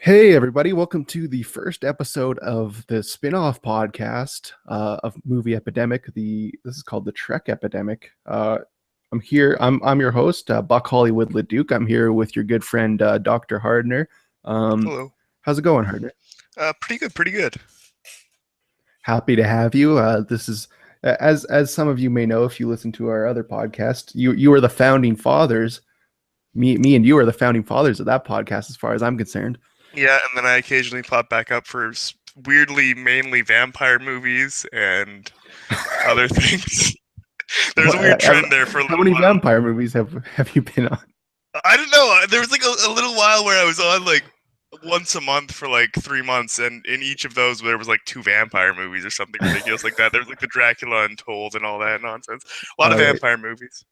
Hey, everybody, welcome to the first episode of the spin-off podcast of movie Epidemic. This is called the Trek Epidemic. I'm here. I'm your host, Buck Hollywood LeDuke. I'm here with your good friend Dr. Hardner. Hello. How's it going, Hardner? Pretty good, pretty good. Happy to have you. This is as some of you may know if you listen to our other podcast. You are the founding fathers. Me and you are the founding fathers of that podcast, as far as I'm concerned. Yeah, and then I occasionally pop back up for weirdly, mainly vampire movies and other things. There's a weird trend there for a How little many while. vampire movies have you been on? I don't know. There was like a little while where I was on like once a month for like 3 months, and in each of those there was like 2 vampire movies or something ridiculous like that. There was like the Dracula Untold and all that nonsense. A lot of Right. vampire movies.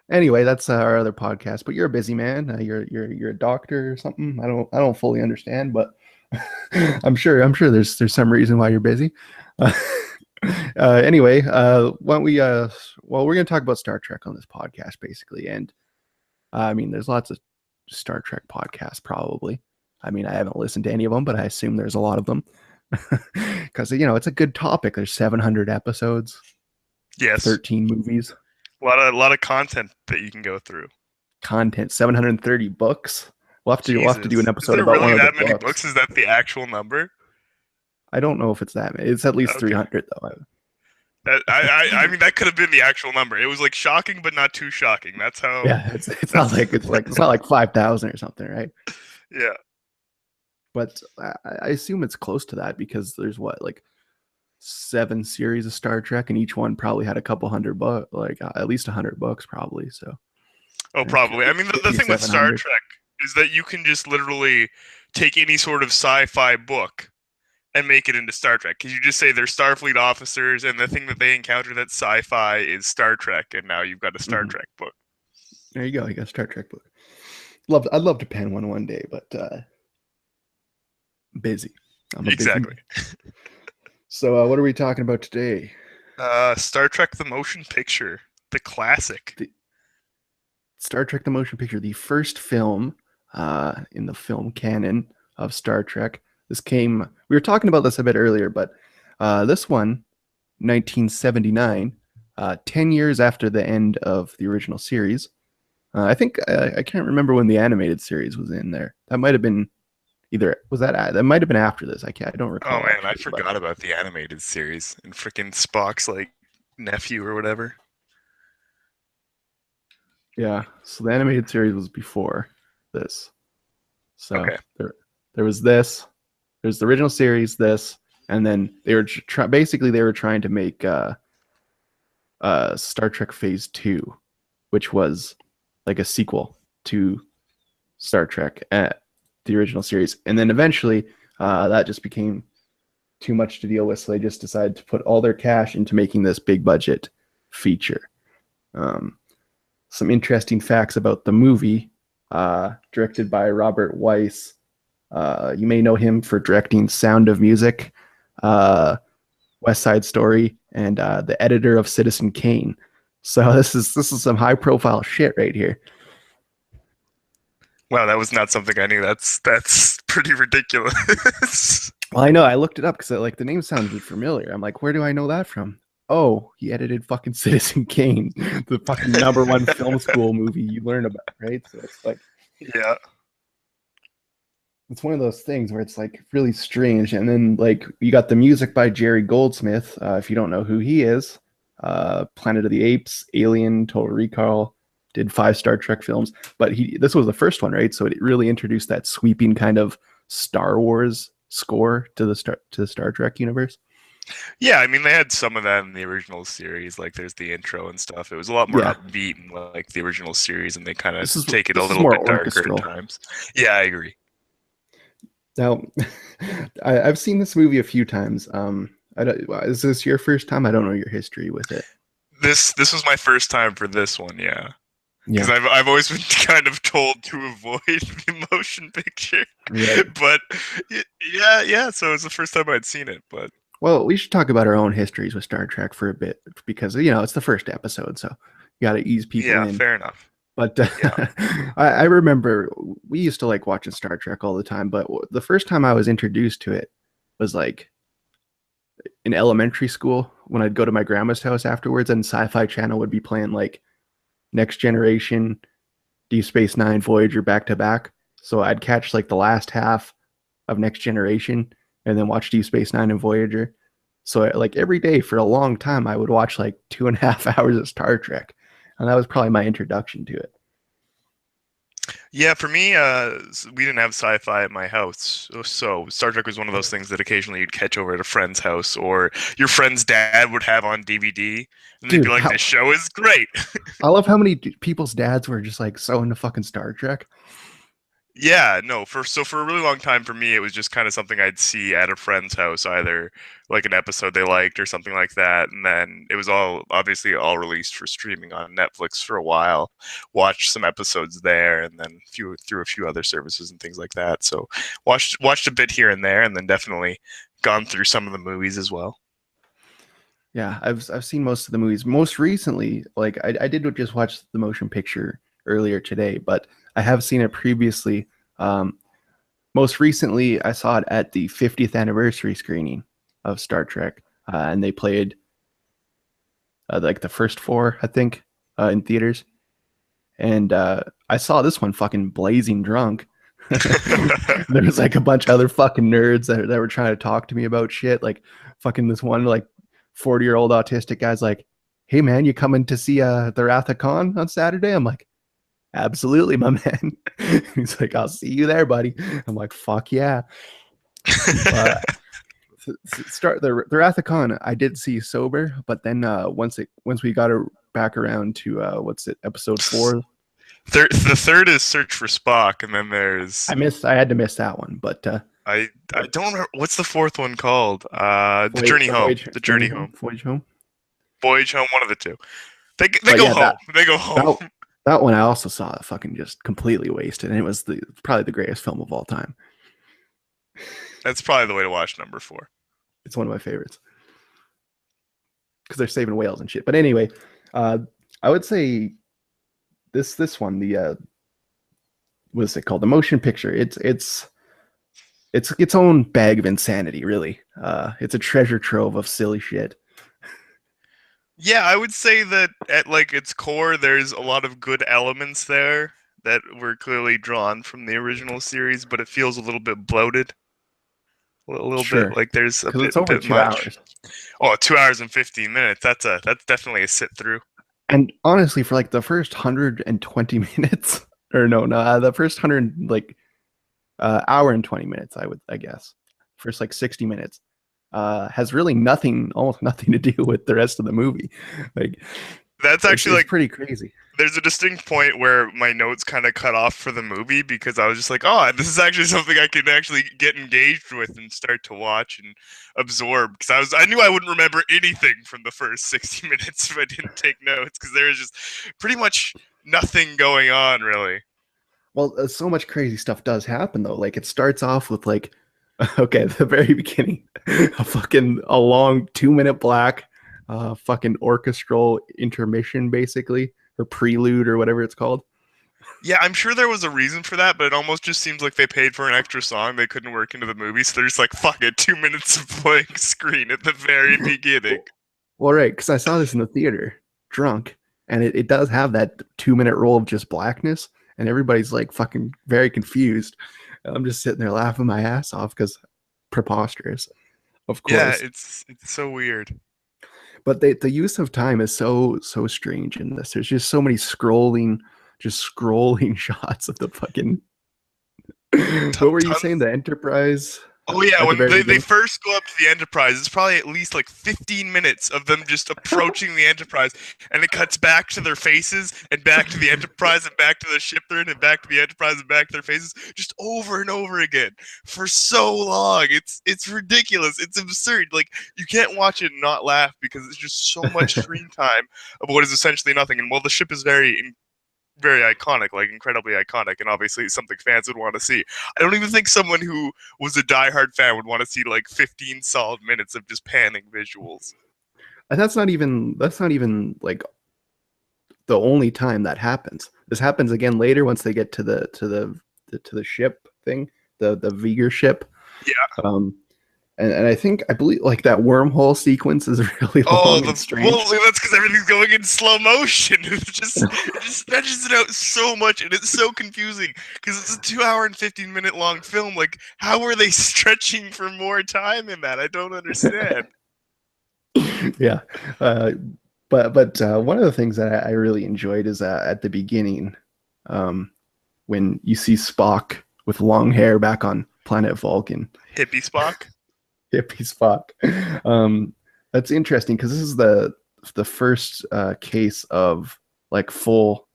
Anyway, that's our other podcast. But you're a busy man. You're a doctor or something. I don't fully understand, but I'm sure there's some reason why you're busy. Anyway, why don't we well, we're gonna talk about Star Trek on this podcast basically, and I mean there's lots of Star Trek podcasts probably. I mean I haven't listened to any of them, but I assume there's a lot of them because it's a good topic. There's 700 episodes, Yes, 13 movies. a lot of content that you can go through. Content, 730 books. We'll have to do an Jesus. Is episode there about really one of that the many books. books? Is that the actual number? I don't know if it's that many. It's at least Okay. 300 though. I mean that could have been the actual number. It was like shocking, but not too shocking. That's how. Yeah, it's not like it's not like 5,000 or something, right? Yeah. But I assume it's close to that because there's like 7 series of Star Trek, and each one probably had a couple hundred books, like at least 100 books, probably. So. Oh, probably. I mean, the thing with Star 700. Trek is that you can just literally take any sort of sci-fi book and make it into Star Trek because you just say they're Starfleet officers, and the thing that they encounter that's sci-fi is Star Trek, and now you've got a Star Trek book. There you go. You got a Star Trek book. I'd love to pen one day, but busy. I'm a Exactly. busy man. So what are we talking about today? Star Trek: The Motion Picture, the classic. Star Trek: The Motion Picture, the first film in the film canon of Star Trek. We were talking about this a bit earlier, but this one, 1979, 10 years after the end of the original series. I think, I can't remember when the animated series was in there. That might have been that might have been after this. I don't recall. Oh man, I actually, forgot about the animated series and freaking Spock's like nephew or whatever. Yeah, so the animated series was before this. So Okay. there was this. There's the original series, this, and then they were trying to make Star Trek Phase 2, which was like a sequel to Star Trek at the original series. And then eventually that just became too much to deal with, so they just decided to put all their cash into making this big budget feature. Some interesting facts about the movie, directed by Robert Weiss. You may know him for directing Sound of Music, West Side Story, and the editor of Citizen Kane. So this is some high profile shit right here. Wow, that was not something I knew. That's pretty ridiculous. Well, I know. I looked it up because like the name sounded familiar. I'm like, where do I know that from? Oh, he edited fucking Citizen Kane, the fucking #1 film school movie you learn about, right? So it's like, Yeah. it's one of those things where it's like really strange. And then like you got the music by Jerry Goldsmith. If you don't know who he is, Planet of the Apes, Alien, Total Recall, did 5 Star Trek films. But this was the first one, right? So it really introduced that sweeping kind of Star Wars score to the Star Trek universe. Yeah, I mean they had some of that in the original series. Like there's the intro and stuff. It was a lot more upbeat in like the original series, and they kind of take it a little bit darker orchestral at times. Yeah, I agree. Now, I've seen this movie a few times. Is this your first time? I don't know your history with it. This was my first time for this one, yeah. Yeah. Because I've always been kind of told to avoid the motion picture. Right. But yeah. So it was the first time I'd seen it. But well, we should talk about our own histories with Star Trek for a bit because it's the first episode, so you got to ease people in. Yeah, fair enough. But Yeah. I remember we used to like watching Star Trek all the time. But the first time I was introduced to it was like in elementary school when I'd go to my grandma's house afterwards, and Sci-Fi Channel would be playing like Next Generation, Deep Space Nine, Voyager back to back. So I'd catch like the last half of Next Generation and then watch Deep Space Nine and Voyager. So like every day for a long time, I would watch like 2.5 hours of Star Trek, and that was probably my introduction to it. Yeah, for me, we didn't have sci-fi at my house, so Star Trek was one of those things that occasionally you'd catch over at a friend's house, or your friend's dad would have on DVD, and they'd be Dude, like, "This show is great." I love how many people's dads were just like so into fucking Star Trek. Yeah, no, for a really long time for me, it was just kind of something I'd see at a friend's house, either like an episode they liked or something like that, and then it was all obviously all released for streaming on Netflix for a while. Watched some episodes there, and then through a few other services and things like that. So watched a bit here and there, and then definitely gone through some of the movies as well. Yeah, I've seen most of the movies. Most recently, like I did just watch the motion picture earlier today, but I have seen it previously. Um, Most recently, I saw it at the 50th anniversary screening of Star Trek, and they played like the first four, I think, in theaters. And I saw this one fucking blazing drunk. There was like a bunch of other fucking nerds that were trying to talk to me about shit. Like fucking this one like 40-year-old autistic guy's like, "Hey man, you coming to see the Wrath of Khan on Saturday?" I'm like, "Absolutely, my man." He's like, "I'll see you there, buddy." I'm like, "Fuck yeah." Uh, Start the Wrath of Khan I did see sober, but then once we got back around to what's it, episode 4, The third is Search for Spock, and then there's I had to miss that one, but I don't remember what's the fourth one called. The Journey Home. The Journey Home. Voyage home. Voyage Home. One of the two. They But go yeah, home. They go home. that that one I also saw fucking just completely wasted, and it was probably the greatest film of all time. That's probably the way to watch number 4. It's one of my favorites because they're saving whales and shit. But anyway, uh, I would say this one, the what's it called? The motion picture. It's its own bag of insanity, really. It's a treasure trove of silly shit. Yeah, I would say that at like its core, there's a lot of good elements there that were clearly drawn from the original series, but it feels a little bit bloated. A little bit Sure, like there's because it's a over bit two much. hours. Oh, 2 hours and 15 minutes. That's definitely a sit through. And honestly, for like the first 120 minutes, or no, the first 100 like hour and 20 minutes, I guess, first like 60 minutes, has really nothing, almost nothing to do with the rest of the movie. Like That's actually it's like pretty crazy. there's a distinct point where my notes kind of cut off for the movie because I was just like, oh, this is actually something I can actually get engaged with and start to watch and absorb. Because I knew I wouldn't remember anything from the first 60 minutes if I didn't take notes because there was just pretty much nothing going on really. Well, so much crazy stuff does happen though. Like it starts off with like, okay, at the very beginning, a long 2-minute black, fucking orchestral intermission, basically, or prelude or whatever it's called. Yeah, I'm sure there was a reason for that, but it almost just seems like they paid for an extra song they couldn't work into the movie, so they're just like, fuck it, 2 minutes of blank screen at the very beginning. Well, right, because I saw this in the theater, drunk, and it does have that 2-minute roll of just blackness, and everybody's like fucking very confused. And I'm just sitting there laughing my ass off because preposterous, of Yeah, course. it's so weird. But the use of time is so strange in this. There's just so many scrolling shots of the fucking. What were you saying? Tons. The Enterprise Oh yeah, at the when very they beginning. first go up to the Enterprise, it's probably at least like 15 minutes of them just approaching the Enterprise, and it cuts back to their faces and back to the Enterprise and back to the ship they're in and back to the Enterprise and back to their faces, just over and over again for so long. It's ridiculous. It's absurd. Like you can't watch it and not laugh because it's just so much screen time of what is essentially nothing. And while the ship is very iconic, like incredibly iconic, and obviously something fans would want to see. I don't even think someone who was a diehard fan would want to see like 15 solid minutes of just panning visuals. And that's not even like the only time that happens. this happens again later once they get to the ship thing, the V'ger ship. Yeah. And I believe like that wormhole sequence is really long and strange. Well, that's because everything's going in slow motion. It just stretches it out so much, and it's so confusing because it's a 2 hour and 15 minute long film. Like, how are they stretching for more time in that? I don't understand. Yeah, but one of the things that I really enjoyed is at the beginning, when you see Spock with long hair back on planet Vulcan. Hippie Spock. Hippie Spock. That's interesting because this is the first case of full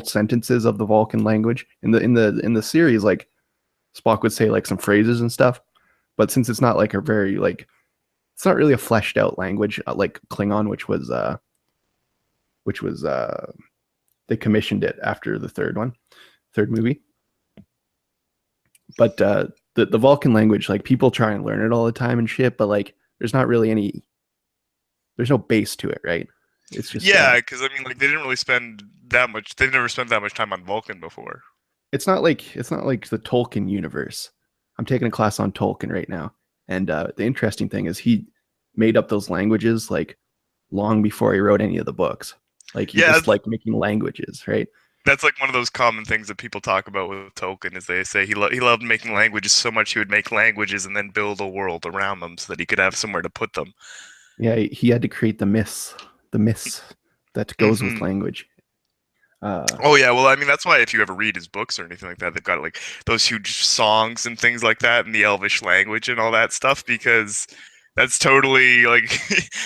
sentences of the Vulcan language in the series. Like Spock would say like some phrases and stuff, but since it's not like a very it's not really a fleshed out language like Klingon, which was they commissioned it after the third movie. But the Vulcan language, like people try and learn it all the time and shit, but like there's not really there's no base to it, right? It's just because I mean, like they didn't really spend that much. They've never spent that much time on Vulcan before. It's not like the Tolkien universe. I'm taking a class on Tolkien right now, and the interesting thing is he made up those languages like long before he wrote any of the books. Like he just like making languages, right? That's like one of those common things that people talk about with Tolkien is they say he loved making languages so much he would make languages and then build a world around them so that he could have somewhere to put them. Yeah, he had to create the myths that goes with language. Oh yeah, well I mean that's why if you ever read his books or anything like that, they've got like those huge songs and things like that in the Elvish language and all that stuff because that's totally like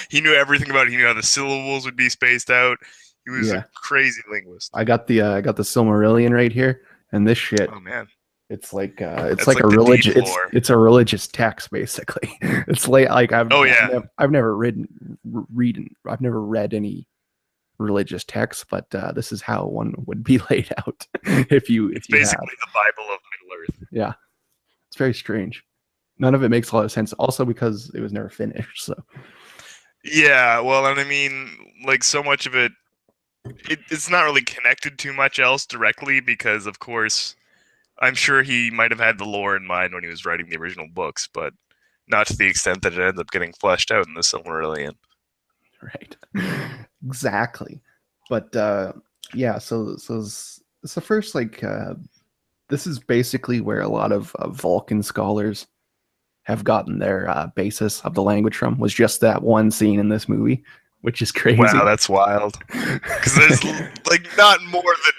he knew everything about it. He knew how the syllables would be spaced out. He was a crazy linguist. I got the Silmarillion right here, and this shit. Oh man, it's like a religious. It's a religious text basically. It's like I've never read any religious text, but this is how one would be laid out if you. It's basically the Bible of Middle Earth. Yeah, it's very strange. None of it makes a lot of sense. Also because it was never finished. So. Yeah, well, and I mean, like so much of it. It's not really connected to much else directly because, of course, I'm sure he might have had the lore in mind when he was writing the original books, but not to the extent that it ends up getting fleshed out in the Silmarillion. Right. Exactly. But yeah, so it's the first this is basically where a lot of Vulcan scholars have gotten their basis of the language from, was just that one scene in this movie. Which is crazy. Wow, that's wild. Because there's like not more than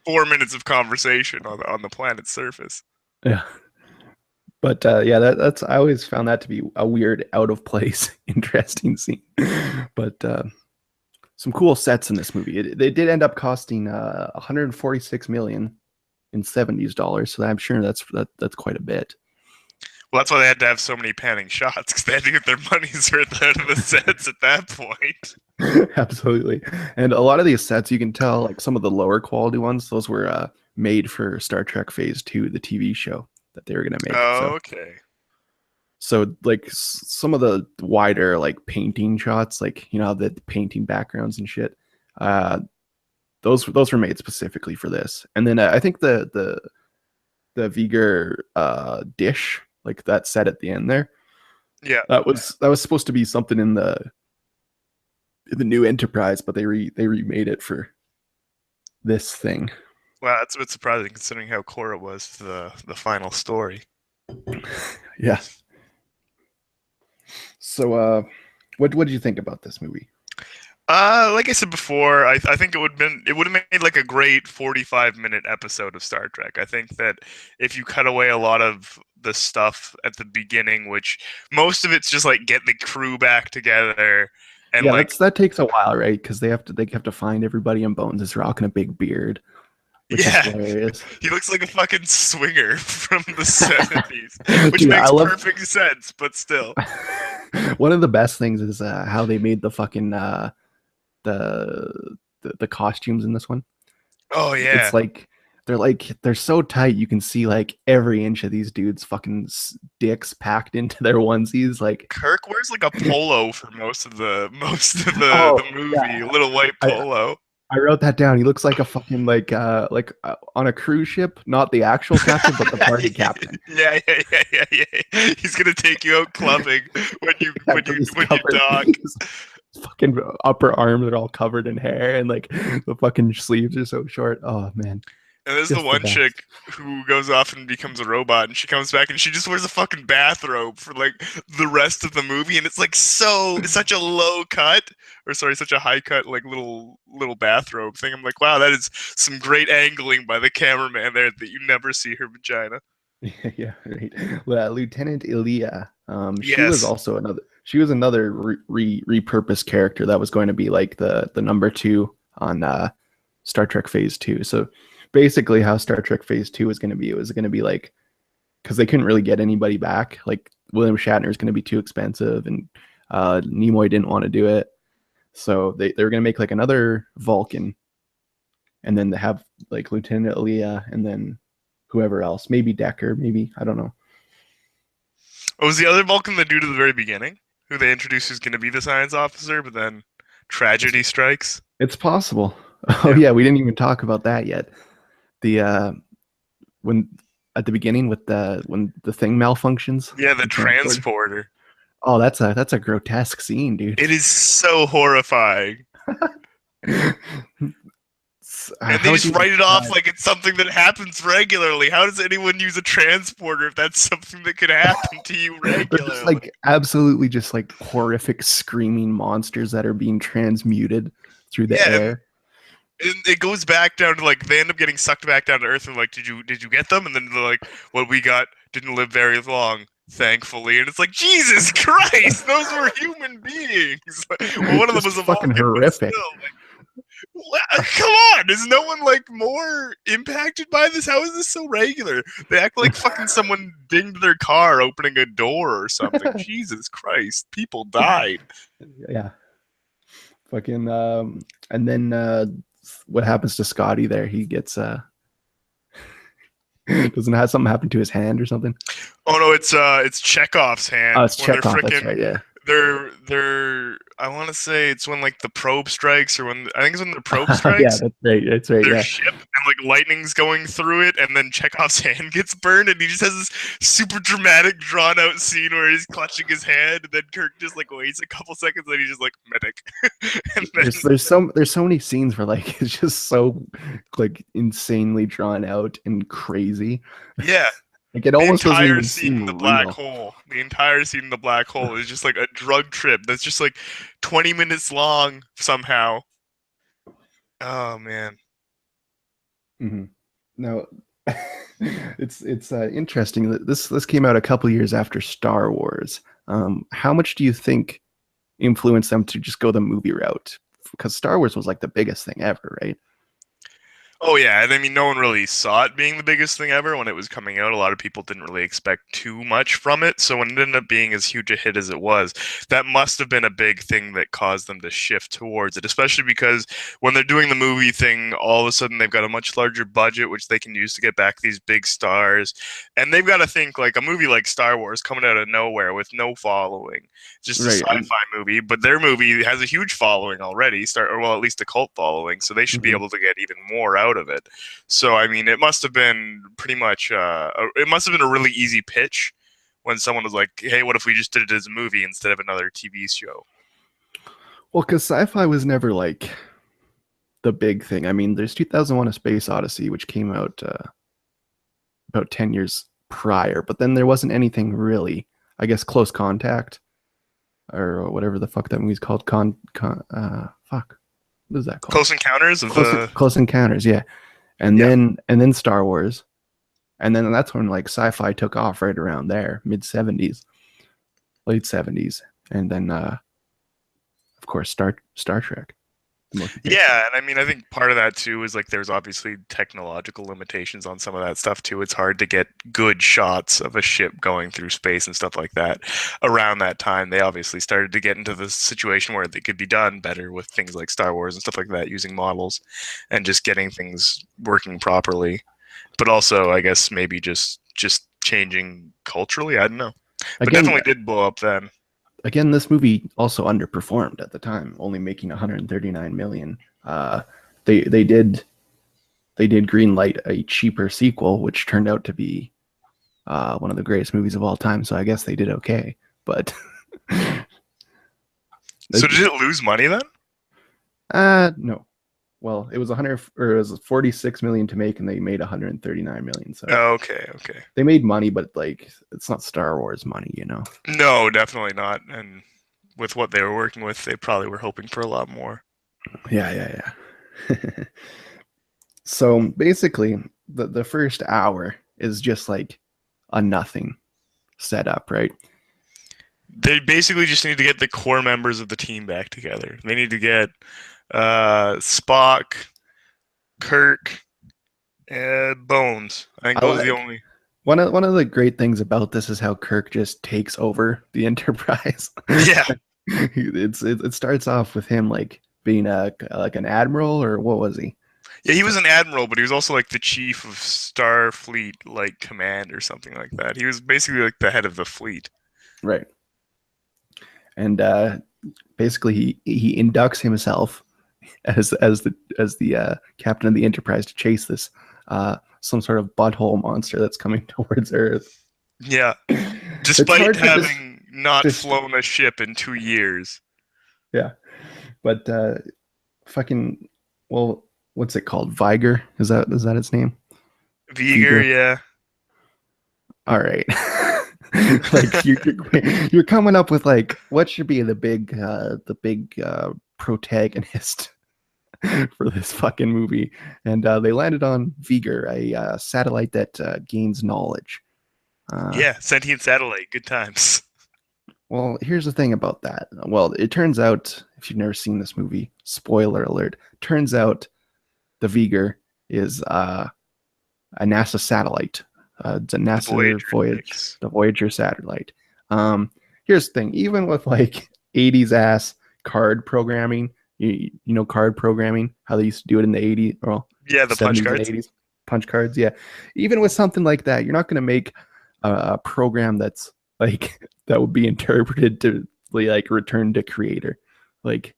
4 minutes of conversation on the planet's surface. Yeah, but yeah, that's I always found that to be a weird, out of place, interesting scene. But some cool sets in this movie. They did end up costing 146 million in 70s dollars, so I'm sure that's quite a bit. Well, that's why they had to have so many panning shots, because they had to get their money's worth out of the sets at that point. Absolutely. And a lot of these sets, you can tell, like some of the lower quality ones, those were made for Star Trek Phase 2, the TV show that they were going to make. Oh, okay. So, like, some of the wider, like, painting shots, like, you know, the painting backgrounds and shit, those were made specifically for this. And then I think the V'ger dish, like that set at the end there. Yeah, that was supposed to be something in the new Enterprise, but they remade it for this thing. Wow, that's a bit surprising considering how core it was to the final story. Yeah. So, what did you think about this movie? Like I said before, I think it would have made like a great 45-minute episode of Star Trek. I think that if you cut away a lot of the stuff at the beginning, which most of it's just like getting the crew back together, and yeah, that takes a while, right? Because they have to find everybody, and Bones is rocking a big beard. Which is hilarious. He looks like a fucking swinger from the 70s, which makes perfect sense, but still. One of the best things is how they made the fucking the costumes in this one. Oh yeah, it's like they're so tight you can see like every inch of these dudes' fucking dicks packed into their onesies. Like Kirk wears like a polo for most of the movie, yeah. a little white polo. I wrote that down. He looks like a fucking on a cruise ship, not the actual captain, but the party captain. Yeah. He's gonna take you out clubbing when you Yeah, when but you he's when you covered. dock. His fucking upper arms are all covered in hair, and like the fucking sleeves are so short. Oh man, And there's the just the one best. chick who goes off and becomes a robot, and she comes back and she just wears a fucking bathrobe for like the rest of the movie, and it's like it's such a low cut, or sorry, such a high cut, like little bathrobe thing. I'm like, wow, that is some great angling by the cameraman there that you never see her vagina. Yeah, right. Well, Lieutenant Ilia, she was Yes. also another. She was another repurposed character that was going to be like the number two on Star Trek Phase Two. So basically, how Star Trek Phase Two was going to be, it was going to be like because they couldn't really get anybody back. Like William Shatner is going to be too expensive, and Nimoy didn't want to do it. So they were going to make like another Vulcan, and then they have like Lieutenant Ilia, and then whoever else, maybe Decker, maybe I don't know. Oh, was the other Vulcan the dude at the very beginning, who they introduced who's going to be the science officer, but then It's tragedy strikes? it's possible. Oh Yeah. yeah, we didn't even talk about that yet. The when at the beginning with the when the thing malfunctions, Yeah, the the transporter. transporter. Oh, that's a grotesque scene, dude. It is so horrifying. And they How would just you write it off describe? like it's something that happens regularly. How does anyone use a transporter if that's something that could happen to you They're just regularly? like absolutely just like horrific screaming monsters that are being transmuted through the Yeah, air. and it goes back down to like they end up getting sucked back down to Earth and like, did you get them? And then they're like, what we got didn't live very long, thankfully. And it's like, Jesus Christ, those were human beings. Well, one of them Just was a fucking Vulcan, but horrific. still, come on! Is no one like more impacted by this? How is this so regular? They act like fucking someone dinged their car opening a door or something. Jesus Christ, people died. Yeah, fucking and then what happens to Scotty there? He gets doesn't have something happen to his hand or something? Oh no, it's Chekhov's Oh, hand it's when they're Chekhov. That's freaking right. Yeah. they're I want to say it's when like the probe strikes or when I think it's when the probe Yeah, strikes that's right. That's right. their Yeah. ship and like lightning's going through it and then Chekhov's hand gets burned and he just has this super dramatic drawn out scene where he's clutching his hand and then Kirk just like waits a couple seconds and he's just like medic and then There's so many scenes where like it's just so like insanely drawn out and crazy. yeah. Like it The almost doesn't entire even scene in the seem black real. hole, the entire scene in the black hole is just like a drug trip that's just like 20 minutes long somehow. Oh man. Hmm. Now, it's interesting that this came out a couple years after Star Wars. How much do you think influenced them to just go the movie route? Because Star Wars was like the biggest thing ever, right? Oh yeah, and I mean no one really saw it being the biggest thing ever when it was coming out. A lot of people didn't really expect too much from it. So when it ended up being as huge a hit as it was, that must have been a big thing that caused them to shift towards it, especially because when they're doing the movie thing, all of a sudden they've got a much larger budget which they can use to get back these big stars. And they've got to think like a movie like Star Wars coming out of nowhere with no following. It's just a Right. And sci-fi movie, but their movie has a huge following already, or well at least a cult following, so they should be mhm. able to get even more out of it. So I mean, it must have been pretty much. It must have been a really easy pitch when someone was like, "Hey, what if we just did it as a movie instead of another TV show?" Well, because sci-fi was never like the big thing. I mean, there's 2001: A Space Odyssey, which came out about 10 years prior, but then there wasn't anything really. I guess Close Contact or whatever the fuck that movie's called. Fuck. What is that called? Close Encounters of the. Close Encounters. Yeah. And Yeah. then Star Wars, and then that's when like sci-fi took off right around there, mid '70s, late '70s, and then of course Star Trek. Yeah, and I mean, I think part of that too is like there's obviously technological limitations on some of that stuff too. It's hard to get good shots of a ship going through space and stuff like that. Around that time, they obviously started to get into the situation where they could be done better with things like Star Wars and stuff like that, using models and just getting things working properly. But also, I guess maybe just changing culturally. I don't know, but Again, definitely did blow up then. this movie also underperformed at the time, only making 139 million. they did green light a cheaper sequel, which turned out to be one of the greatest movies of all time. So I guess they did okay. But So did it lose money then? no. Well, it was 100 or it was 46 million to make, and they made 139 million. So Okay. they made money, but like it's not Star Wars money, you know. No, definitely not. And with what they were working with, they probably were hoping for a lot more. Yeah. So basically, the first hour is just like a nothing setup, right? They basically just need to get the core members of the team back together. They need to get Spock, Kirk, and Bones. I think I those are the like only. one of the great things about this is how Kirk just takes over the Enterprise. Yeah. It starts off with him like being like an admiral, or what was he? Yeah, he was an admiral, but he was also like the chief of Starfleet, like command or something like that. He was basically like the head of the fleet. Right. And basically he inducts himself as the captain of the Enterprise to chase this some sort of butthole monster that's coming towards Earth. Yeah, despite having not flown a ship in 2 years. Yeah, but fucking, well, what's it called? Viger? Is that its name? Viger, yeah. All right. Like you're coming up with like what should be the big protagonist for this fucking movie, and they landed on Viger, a satellite that gains knowledge. Yeah, sentient satellite. Good times. Well, here's the thing about that. Well, it turns out, if you've never seen this movie, spoiler alert, turns out the Viger is a NASA satellite. It's a NASA the Voyager satellite. Here's the thing. Even with like 80s ass card programming, you know card programming, how they used to do it in the 80s, or yeah, the 70s punch cards. and 80s. Punch cards, yeah. Even with something like that, you're not going to make a program that's like that would be interpreted to like return to creator. Like,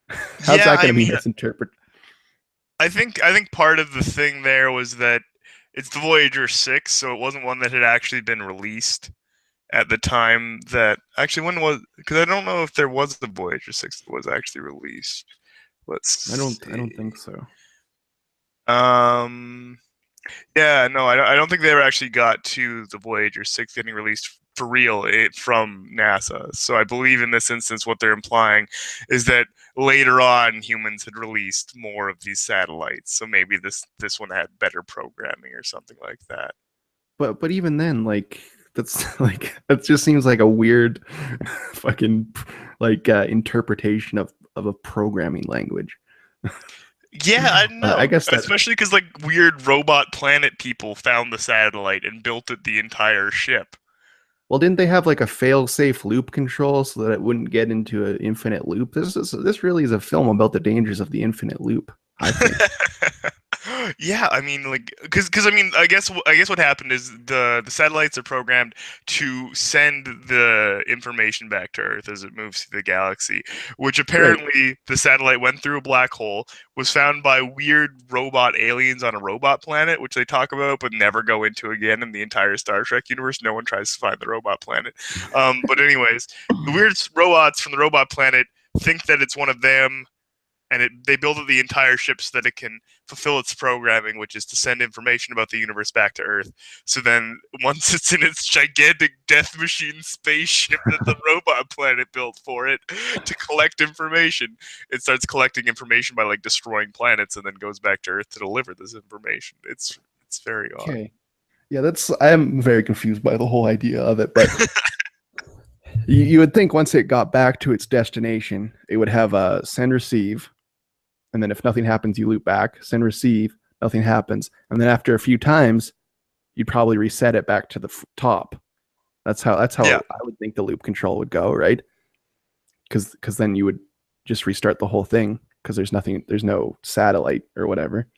how's that going to be misinterpreted? I think part of the thing there was that it's the Voyager 6, so it wasn't one that had actually been released at the time that actually when was, because I don't know if there was the Voyager 6 that was actually released. I don't think so. Yeah, no, I don't think they ever actually got to the Voyager 6 getting released for real from NASA. So I believe in this instance what they're implying is that later on humans had released more of these satellites. So maybe this one had better programming or something like that. But even then, like that's like that just seems like a weird fucking like interpretation of a programming language. Yeah, I know. I guess especially because like weird robot planet people found the satellite and built it the entire ship. Well, didn't they have like a fail-safe loop control so that it wouldn't get into an infinite loop? This really is a film about the dangers of the infinite loop, I think. Yeah, I mean, like, because I mean, I guess what happened is the satellites are programmed to send the information back to Earth as it moves through the galaxy, which apparently the satellite went through a black hole, was found by weird robot aliens on a robot planet, which they talk about but never go into again in the entire Star Trek universe. No one tries to find the robot planet. But anyways, the weird robots from the robot planet think that it's one of them, and they build it the entire ship so that it can fulfill its programming, which is to send information about the universe back to Earth. So then, once it's in its gigantic death machine spaceship that the robot planet built for it to collect information, it starts collecting information by like destroying planets, and then goes back to Earth to deliver this information. It's very odd. Okay, yeah, I'm very confused by the whole idea of it, but. You would think once it got back to its destination, it would have a send receive, and then if nothing happens, you loop back, send receive, nothing happens, and then after a few times, you'd probably reset it back to the top. That's how Yeah. I would think the loop control would go, right? Because then you would just restart the whole thing because there's no satellite or whatever.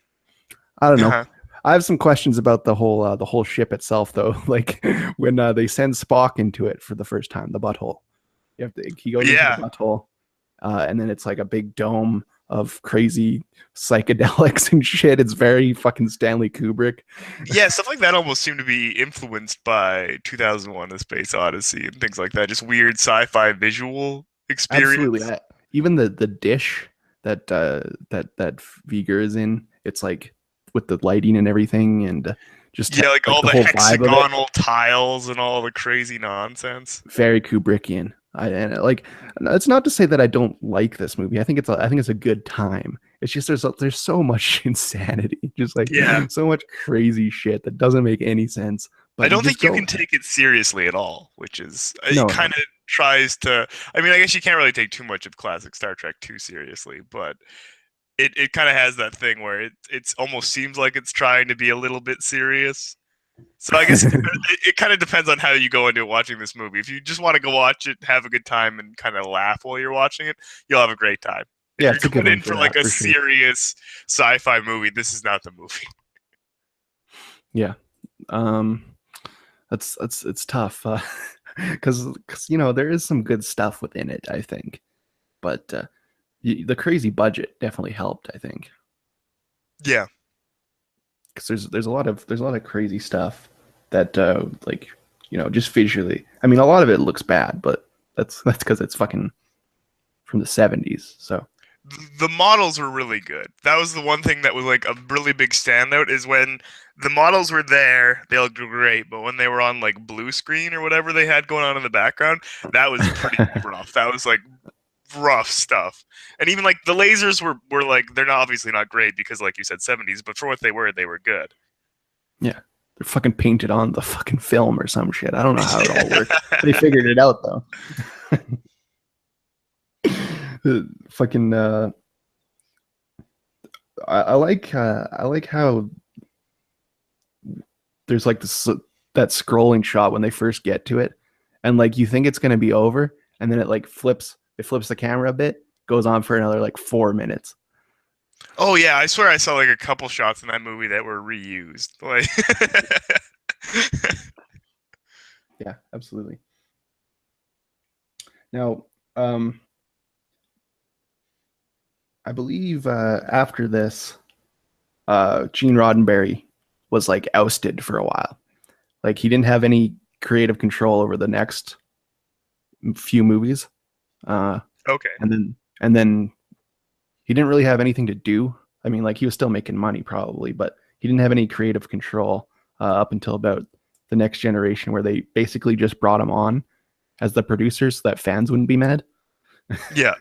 I don't know. I have some questions about the whole ship itself, though. Like when they send Spock into it for the first time, the butthole. He goes into the butthole, and then it's like a big dome of crazy psychedelics and shit. It's very fucking Stanley Kubrick. Yeah, stuff like that almost seemed to be influenced by 2001: A Space Odyssey and things like that. Just weird sci-fi visual Absolutely. experience. Even the dish that Viger is in, it's like with the lighting and everything, and just Yeah, like like all the the whole vibe of it, hexagonal tiles and all the crazy nonsense. very Kubrickian. And like, it's not to say that I don't like this movie. I think it's a good time. It's just there's so much insanity, just like Yeah. so much crazy shit that doesn't make any sense. I But you don't just think you go, can take it seriously at all, which is it no, no, kind of tries to. I mean, I guess you can't really take too much of classic Star Trek too seriously, but it kind of has that thing where it almost seems like it's trying to be a little bit serious. So I guess it kind of depends on how you go into watching this movie. If you just want to go watch it, have a good time, and kind of laugh while you're watching it, you'll have a great time. If yeah, you're it's a good going one in for for like that a for sure. serious sci-fi movie, this is not the movie. Yeah. Um, that's it's tough because you know there is some good stuff within it, I think, but the crazy budget definitely helped, I think, Yeah. because there's a lot of crazy stuff that like you know just visually. I mean, a lot of it looks bad, but that's because it's fucking from the 70s. So The models were really good. That was the one thing that was like a really big standout is when the models were there, they looked great, but when they were on like blue screen or whatever they had going on in the background, that was pretty rough. That was like rough stuff. And even like the lasers were like they're not obviously not great because like you said 70s, but for what they were good. yeah, they're fucking painted on the fucking film or some shit. I don't know how it all worked. They figured it out though. Fucking I like how there's like this that scrolling shot when they first get to it, and like you think it's gonna be over, and then it flips the camera a bit, goes on for another like 4 minutes. Oh yeah, I swear I saw like a couple shots in that movie that were reused. Like Yeah, absolutely. Now, um, I believe after this, Gene Roddenberry was like ousted for a while. Like he didn't have any creative control over the next few movies, uh, okay. and then he didn't really have anything to do. I mean, like he was still making money probably, but he didn't have any creative control up until about the next generation, where they basically just brought him on as the producer so that fans wouldn't be mad. Yeah.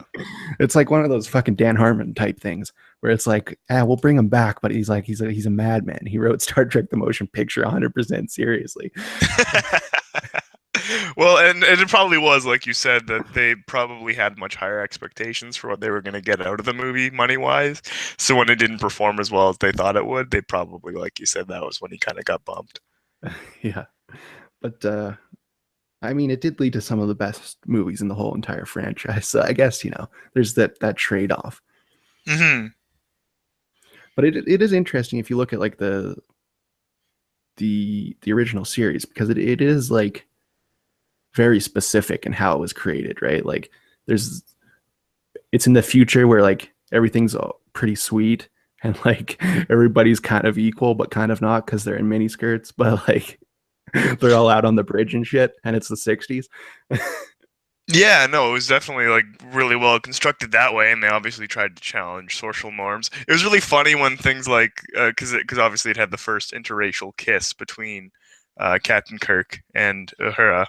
It's like one of those fucking Dan Harmon type things where it's like, we'll bring him back, but he's like he's a madman. He wrote Star Trek: The Motion Picture 100% seriously. Well, and it probably was, like you said, that they probably had much higher expectations for what they were going to get out of the movie money wise. So when it didn't perform as well as they thought it would, they probably, like you said, that was when he kind of got bumped. Yeah, but I mean, it did lead to some of the best movies in the whole entire franchise. So I guess you know there's that trade off. Mm-hmm. But it is interesting if you look at like the original series, because it is like very specific in how it was created, right? Like there's it's in the future where like everything's pretty sweet, and like everybody's kind of equal but kind of not because they're in mini skirts, but like they're all out on the bridge and shit, and it's the 60s. Yeah, no, it was definitely like really well constructed that way, and they obviously tried to challenge social norms. It was really funny when things like because obviously it had the first interracial kiss between Captain Kirk and Uhura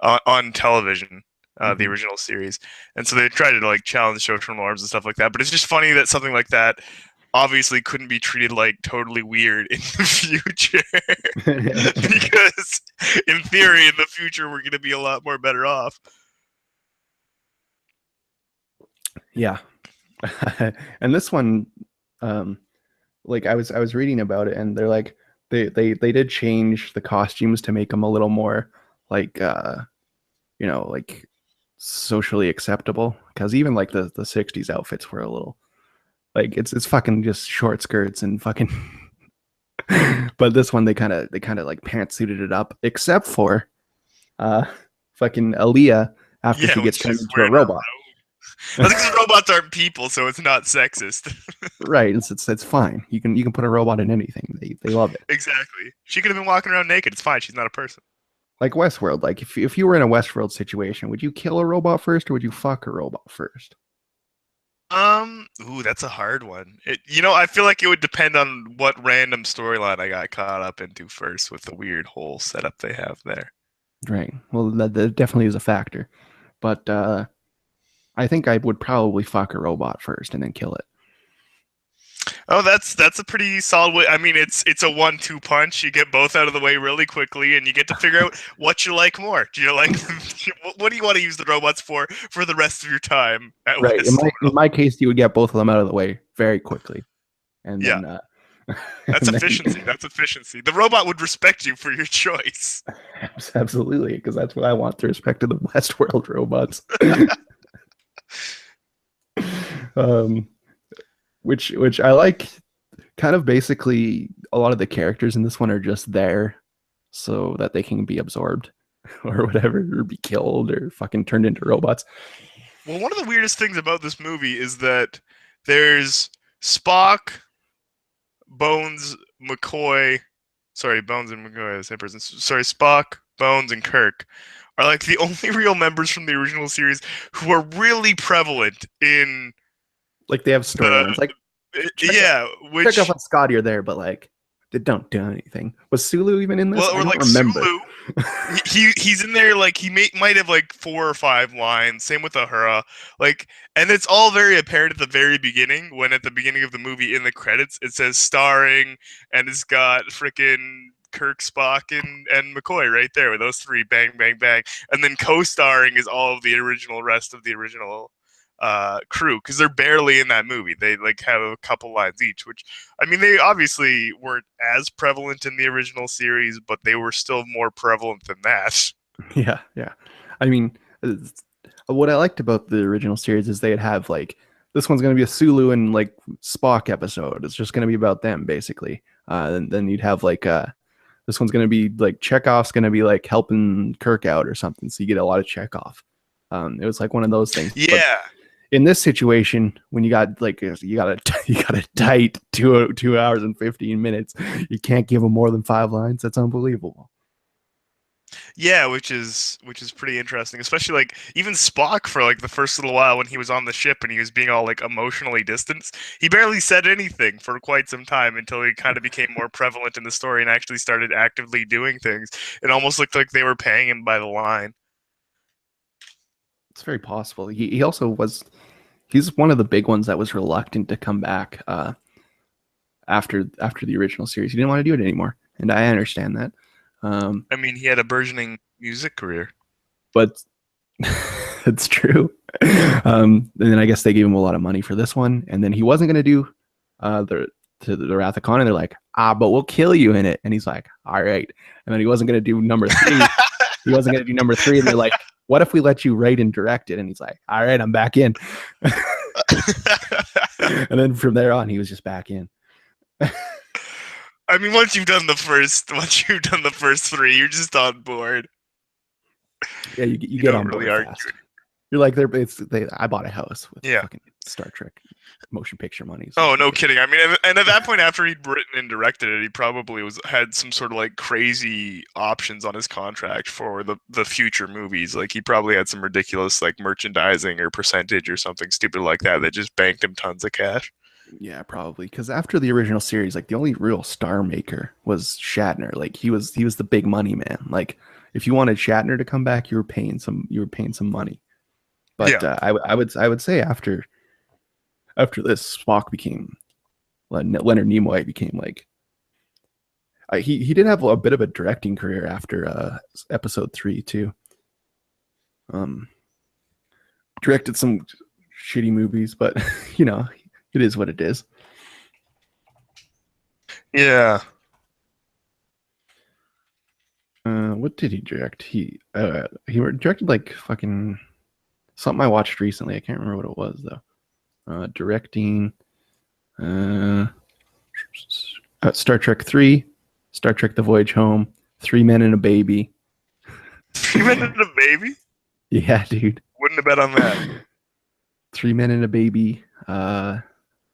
on television, the Mm-hmm. original series, and so they tried to like challenge social norms and stuff like that. But it's just funny that something like that obviously couldn't be treated like totally weird in the future because in theory in the future we're going to be a lot more better off. Yeah. And this one, um like I was reading about it, and they're like they did change the costumes to make them a little more like you know, like socially acceptable, because even like the 60s outfits were a little like it's fucking just short skirts and fucking but this one they kind of like pantsuited it up, except for uh fucking Aaliyah after Yeah, she when gets turned she's into a wearing her robot. robe. That's because robots aren't people, so it's not sexist. Right. It's fine. You can put a robot in anything. They love it. Exactly. She could have been walking around naked. It's fine. She's not a person. Like Westworld. Like if you were in a Westworld situation, would you kill a robot first or would you fuck a robot first? Ooh, that's a hard one. I feel like it would depend on what random storyline I got caught up into first with the weird whole setup they have there. Right. Well, that definitely is a factor. But I think I would probably fuck a robot first and then kill it. Oh, that's a pretty solid way. I mean, it's a 1-2 punch. You get both out of the way really quickly, and you get to figure out what you like more. Do you like what do you want to use the robots for the rest of your time at Right. Westworld? In my case, you would get both of them out of the way very quickly, and Yeah, then that's and efficiency. That's efficiency. The robot would respect you for your choice. absolutely, because that's what I want, the respect of the Westworld robots. um, which I like. Kind of basically, a lot of the characters in this one are just there so that they can be absorbed or whatever, or be killed or fucking turned into robots. Well, one of the weirdest things about this movie is that there's Spock, Bones, McCoy. Sorry, Bones and McCoy are the same person. Sorry, Spock, Bones, and Kirk are like the only real members from the original series who are really prevalent in Like they have storylines. Like which check up on Scotty are there, but like they don't do anything. Was Sulu even in this? well, I or don't like remember. Sulu. He's in there like he might have like 4 or 5 lines. Same with Uhura. Like, and it's all very apparent at the very beginning. When at the beginning of the movie in the credits it says starring, and it's got freaking Kirk, Spock, and McCoy right there with those 3, bang, bang, bang, and then co-starring is all of the rest of the original crew, because they're barely in that movie. They like have a couple lines each, which I mean they obviously weren't as prevalent in the original series, but they were still more prevalent than that. Yeah, yeah. I mean, what I liked about the original series is they'd have like this one's going to be a Sulu and like Spock episode. It's just going to be about them basically. And then you'd have like this one's going to be like Chekhov's going to be like helping Kirk out or something. So you get a lot of Chekhov. It was like one of those things. Yeah. But in this situation, when you got like you got a tight 2 hours and 15 minutes, you can't give them more than 5 lines. That's unbelievable. Yeah, which is pretty interesting, especially like even Spock for like the first little while when he was on the ship and he was being all like emotionally distanced. He barely said anything for quite some time until he kind of became more prevalent in the story and actually started actively doing things. It almost looked like they were paying him by the line. It's very possible. He also was. He's one of the big ones that was reluctant to come back after the original series. He didn't want to do it anymore, and I understand that. I mean, he had a burgeoning music career. But it's true. And then I guess they gave him a lot of money for this one, and then he wasn't going to do the Wrath of Khan, and they're like, but we'll kill you in it, and he's like, all right. And then he wasn't going to do number 3. He wasn't going to do number 3, and they're like, what if we let you write and direct it? And he's like, all right, I'm back in. And then from there on, he was just back in. I mean, once you've done the first 3, you're just on board. Yeah, you get on board really fast. You're like, I bought a house with fucking Star Trek motion picture money. So no kidding. I mean, and at that point, after he'd written and directed it, he probably had some sort of like crazy options on his contract for the future movies. Like he probably had some ridiculous like merchandising or percentage or something stupid like that just banked him tons of cash. Yeah, probably, because after the original series, like the only real star maker was Shatner. Like he was the big money man. Like if you wanted Shatner to come back, you were paying some money. But yeah. I would say after this, Spock became Leonard Nimoy became like he did have a bit of a directing career after episode 3 too. Directed some shitty movies, but you know, it is what it is. Yeah. What did he direct? He directed like fucking something I watched recently. I can't remember what it was though. Directing Star Trek 3, Star Trek The Voyage Home, 3 Men and a Baby. 3 Men and a Baby? Yeah, dude. Wouldn't have bet on that. Three Men and a Baby, and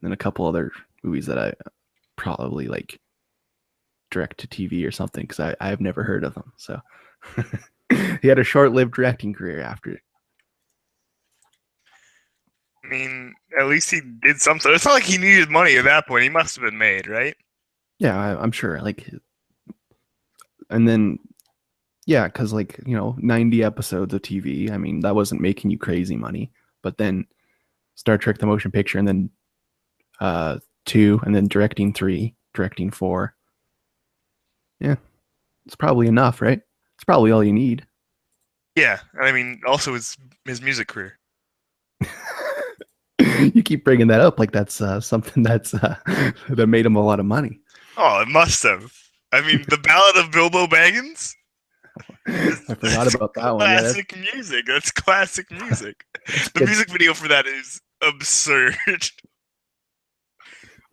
a couple other movies that I probably like direct to TV or something because I've never heard of them. So he had a short-lived directing career after. I mean, at least he did something. It's not like he needed money at that point. He must have been made, right? Yeah, I'm sure. Like, and then yeah, because like 90 episodes of TV. I mean, that wasn't making you crazy money. But then Star Trek: The Motion Picture, and then two, and then directing three, directing four. Yeah, it's probably enough, right? It's probably all you need. Yeah, and I mean, also his music career. You keep bringing that up like that's something that made him a lot of money. Oh, it must have. I mean, the Ballad of Bilbo Baggins. I forgot about that one. Yeah, Classic music. That's classic music. The music video for that is absurd.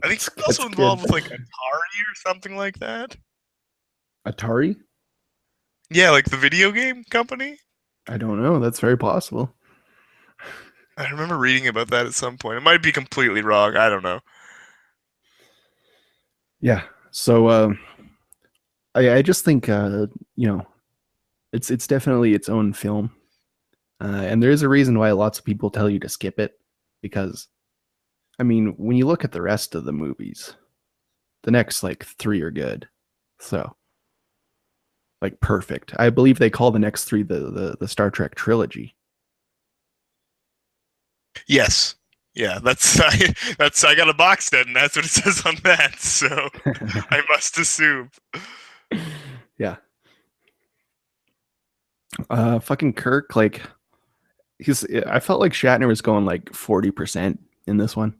I think he's also involved with like Atari or something like that. Atari? Yeah, like the video game company. I don't know. That's very possible. I remember reading about that at some point. It might be completely wrong. I don't know. Yeah. So I just think it's definitely its own film, and there is a reason why lots of people tell you to skip it, because I mean, when you look at the rest of the movies, the next like three are good. So like perfect. I believe they call the next three the Star Trek trilogy. Yes. Yeah, I got a box set, and that's what it says on that. So I must assume. Yeah. Fucking Kirk, like I felt like Shatner was going like 40% in this one.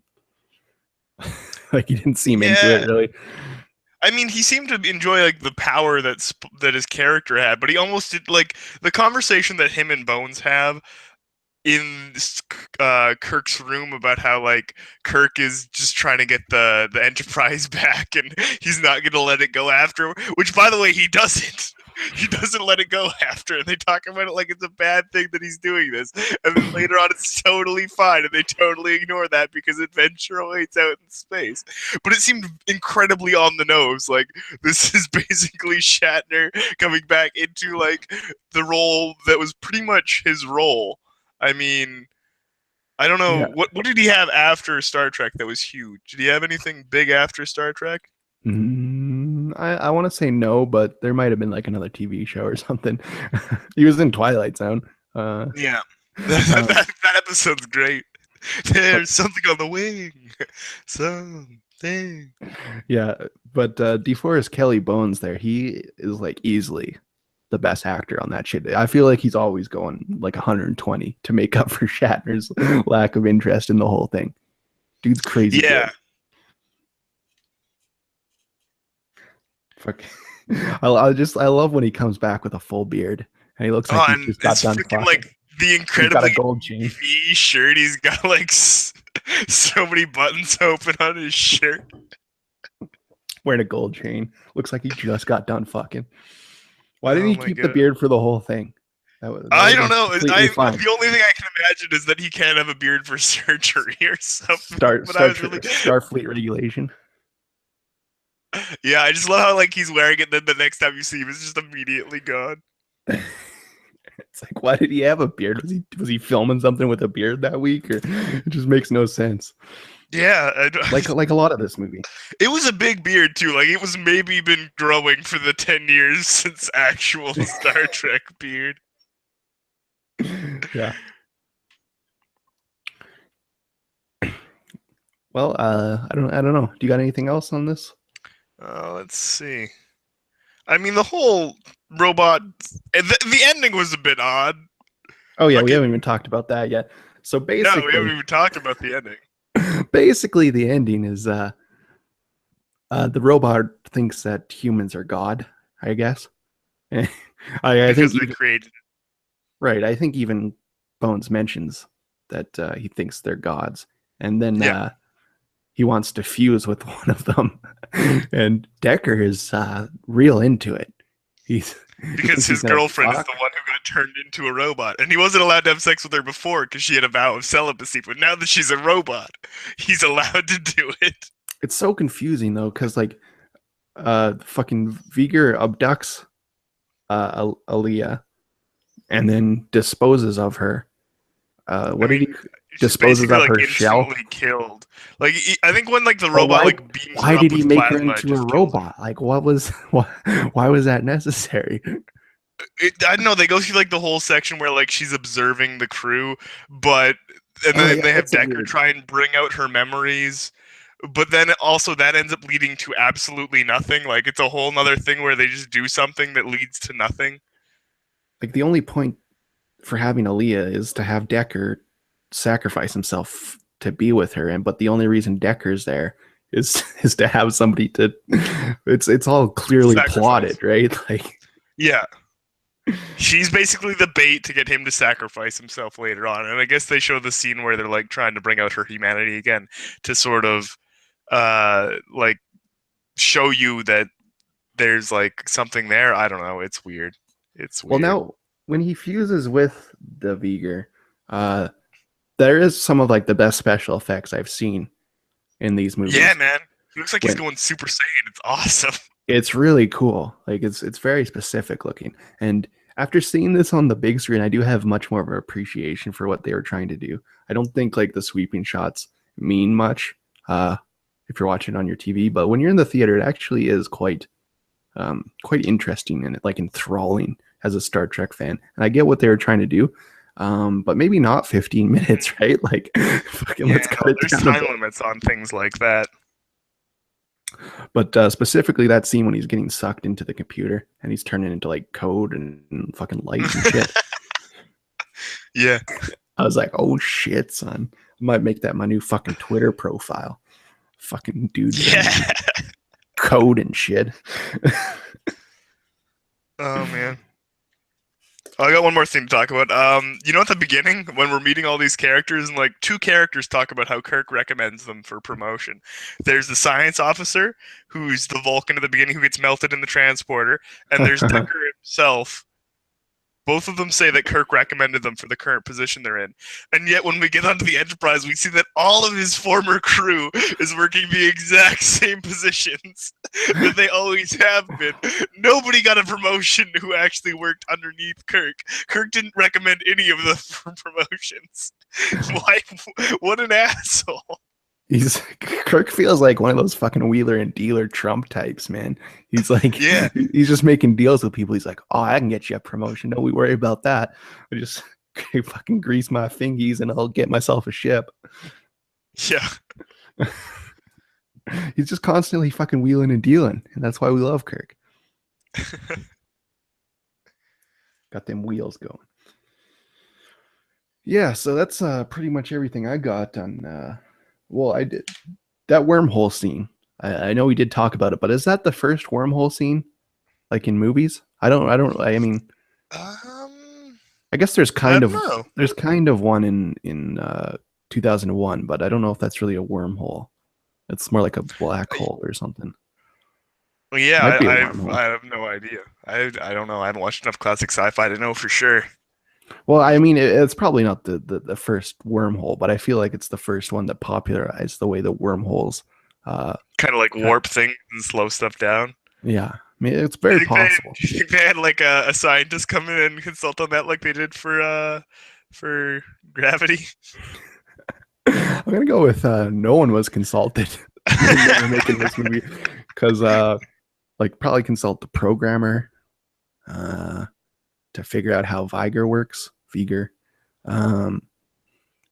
Like he didn't seem into it really. I mean, he seemed to enjoy like the power that his character had, but he almost did like the conversation that him and Bones have in Kirk's room about how like Kirk is just trying to get the Enterprise back, and he's not going to let it go after. Which, by the way, he doesn't. He doesn't let it go after, and they talk about it like it's a bad thing that he's doing this. And then later on, it's totally fine, and they totally ignore that because adventure awaits out in space. But it seemed incredibly on the nose. Like, this is basically Shatner coming back into like the role that was pretty much his role. I mean, I don't know. Yeah. What did he have after Star Trek that was huge? Did he have anything big after Star Trek? I want to say no, but there might have been like another TV show or something. He was in Twilight Zone. Yeah. that episode's great. There's something on the wing. Something. Yeah, but DeForest Kelly Bones there, he is like easily the best actor on that shit. I feel like he's always going like 120 to make up for Shatner's lack of interest in the whole thing. Dude's crazy. Yeah. Good. Fuck. I love when he comes back with a full beard and he looks like he just got done fucking. Like the incredibly got a gold chain shirt. He's got like so many buttons open on his shirt. Wearing a gold chain. Looks like he just got done fucking. Why didn't he keep the beard for the whole thing? I don't know. The only thing I can imagine is that he can't have a beard for surgery or something. Starfleet regulation. Yeah, I just love how like he's wearing it, then the next time you see him, it's just immediately gone. It's like, why did he have a beard? Was he filming something with a beard that week? Or it just makes no sense. Yeah, like a lot of this movie. It was a big beard too. Like it was maybe been growing for the 10 years since actual Star Trek beard. Yeah. Well, I don't know. Do you got anything else on this? Let's see. I mean, the whole robot. The ending was a bit odd. Oh yeah, we haven't even talked about that yet. So basically, no, we haven't even talked about the ending. Basically, the ending is the robot thinks that humans are God. I guess. I think they created it. Right. I think even Bones mentions that he thinks they're gods, and then he wants to fuse with one of them, and Decker is real into it. Because his girlfriend is the one who got turned into a robot, and he wasn't allowed to have sex with her before because she had a vow of celibacy. But now that she's a robot, he's allowed to do it. It's so confusing though, because like, fucking Viger abducts Aaliyah and then disposes of her. What did he disposes of her shell? Killed. Like I think when like the robot like beams why did he make her into a robot? Her. Like why was that necessary? I don't know. They go through like the whole section where like she's observing the crew, but and then they have Decker try and bring out her memories. But then also that ends up leading to absolutely nothing. Like it's a whole nother thing where they just do something that leads to nothing. Like the only point for having Aaliyah is to have Decker sacrifice himself to be with her, but the only reason Decker's there is to have somebody to. It's all clearly plotted, right? Like, yeah, she's basically the bait to get him to sacrifice himself later on. And I guess they show the scene where they're like trying to bring out her humanity again to sort of like show you that there's like something there. I don't know. It's weird. It's weird. Well, now when he fuses with the Viger, there is some of like the best special effects I've seen in these movies. Yeah, man. He looks like he's going Super Saiyan. It's awesome. It's really cool. Like it's very specific looking. And after seeing this on the big screen, I do have much more of an appreciation for what they were trying to do. I don't think like the sweeping shots mean much if you're watching on your TV, but when you're in the theater, it actually is quite interesting and like enthralling as a Star Trek fan. And I get what they were trying to do. But maybe not 15 minutes, right? Like, fucking let's cut it down. There's time limits on things like that. But specifically that scene when he's getting sucked into the computer and he's turning into like code and fucking light and shit. Yeah. I was like, oh shit, son. I might make that my new fucking Twitter profile. Fucking dude. Yeah. Code and shit. Oh, man. I got one more thing to talk about. You know, at the beginning, when we're meeting all these characters, and like two characters talk about how Kirk recommends them for promotion. There's the science officer, who's the Vulcan at the beginning, who gets melted in the transporter, and there's Decker himself. Both of them say that Kirk recommended them for the current position they're in. And yet when we get onto the Enterprise, we see that all of his former crew is working the exact same positions that they always have been. Nobody got a promotion who actually worked underneath Kirk. Kirk didn't recommend any of them for promotions. Why? What an asshole. Kirk feels like one of those fucking wheeler and dealer Trump types, man. He's like, yeah, he's just making deals with people. He's like, oh, I can get you a promotion. Don't we worry about that. I just fucking grease my fingies and I'll get myself a ship. Yeah. He's just constantly fucking wheeling and dealing. And that's why we love Kirk. Got them wheels going. Yeah, so that's pretty much everything I got on well, I did that wormhole scene. I know we did talk about it, but is that the first wormhole scene, like in movies? I mean, I guess there's kind of one in 2001, but I don't know if that's really a wormhole. It's more like a black hole or something. Well, yeah, I have no idea. I don't know. I haven't watched enough classic sci-fi to know for sure. Well, I mean, it's probably not the first wormhole, but I feel like it's the first one that popularized the way the wormholes kind of like warp things and slow stuff down. Yeah, I mean, it's very possible. Do you think they had like a scientist come in and consult on that, like they did for Gravity? I'm gonna go with no one was consulted when making this movie, because like probably consult the programmer. To figure out how Viger works.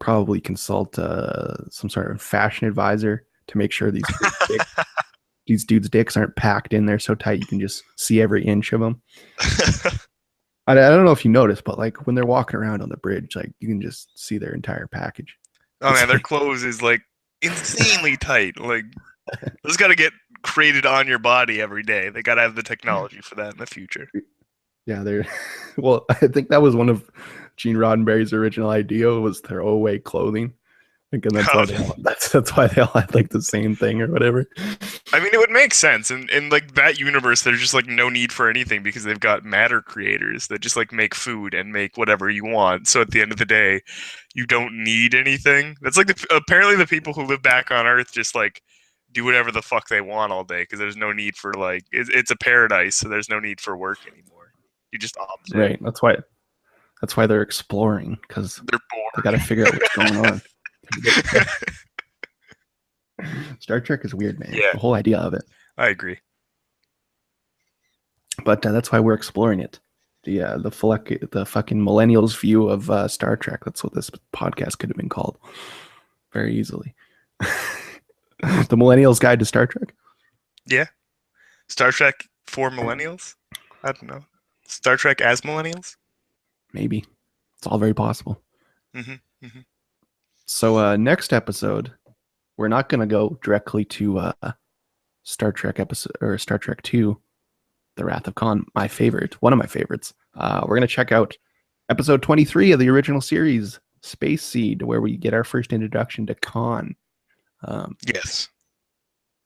Probably consult some sort of fashion advisor to make sure these dudes' dicks aren't packed in there so tight you can just see every inch of them. I don't know if you noticed, but like when they're walking around on the bridge, like you can just see their entire package. Oh man, their clothes is like insanely tight. Like those got to get created on your body every day. They got to have the technology for that in the future. Yeah, they're well. I think that was one of Gene Roddenberry's original idea was throwaway clothing. I think, and that's why they all had like the same thing or whatever. I mean, it would make sense. In like that universe, there's just like no need for anything because they've got matter creators that just like make food and make whatever you want. So at the end of the day, you don't need anything. That's like apparently the people who live back on Earth just like do whatever the fuck they want all day because there's no need for like it's a paradise, so there's no need for work anymore. You just opt in. Right. That's why they're exploring, because They're they bored. got to figure out what's going on. Star Trek is weird, man. Yeah. The whole idea of it. I agree. But that's why we're exploring it. The fucking millennials view of Star Trek. That's what this podcast could have been called, very easily. The Millennials Guide to Star Trek. Yeah. Star Trek for millennials? I don't know. Star Trek as millennials? Maybe. It's all very possible. Mm-hmm. Mm-hmm. So next episode, we're not going to go directly to Star Trek episode or Star Trek 2, The Wrath of Khan, one of my favorites. We're going to check out episode 23 of the original series, Space Seed, where we get our first introduction to Khan. Yes.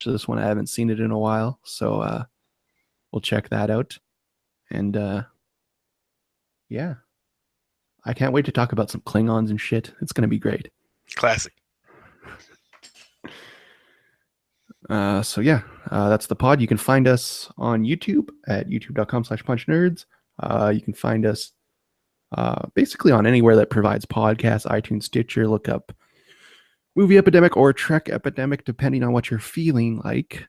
So this one, I haven't seen it in a while, so we'll check that out. And yeah, I can't wait to talk about some Klingons and shit. It's going to be great. Classic. So yeah, that's the pod. You can find us on YouTube at youtube.com/punchnerds. You can find us basically on anywhere that provides podcasts, iTunes, Stitcher. Look up Movie Epidemic or Trek Epidemic, depending on what you're feeling like.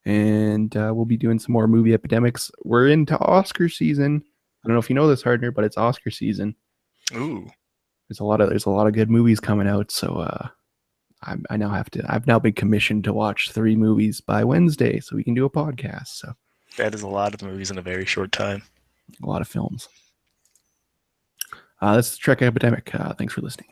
And we'll be doing some more movie epidemics. We're into Oscar season. I don't know if you know this, Hardner, but it's Oscar season. Ooh. There's a lot of good movies coming out. So I've now been commissioned to watch 3 movies by Wednesday, so we can do a podcast. So that is a lot of movies in a very short time. A lot of films. That's the Trek Epidemic. Thanks for listening.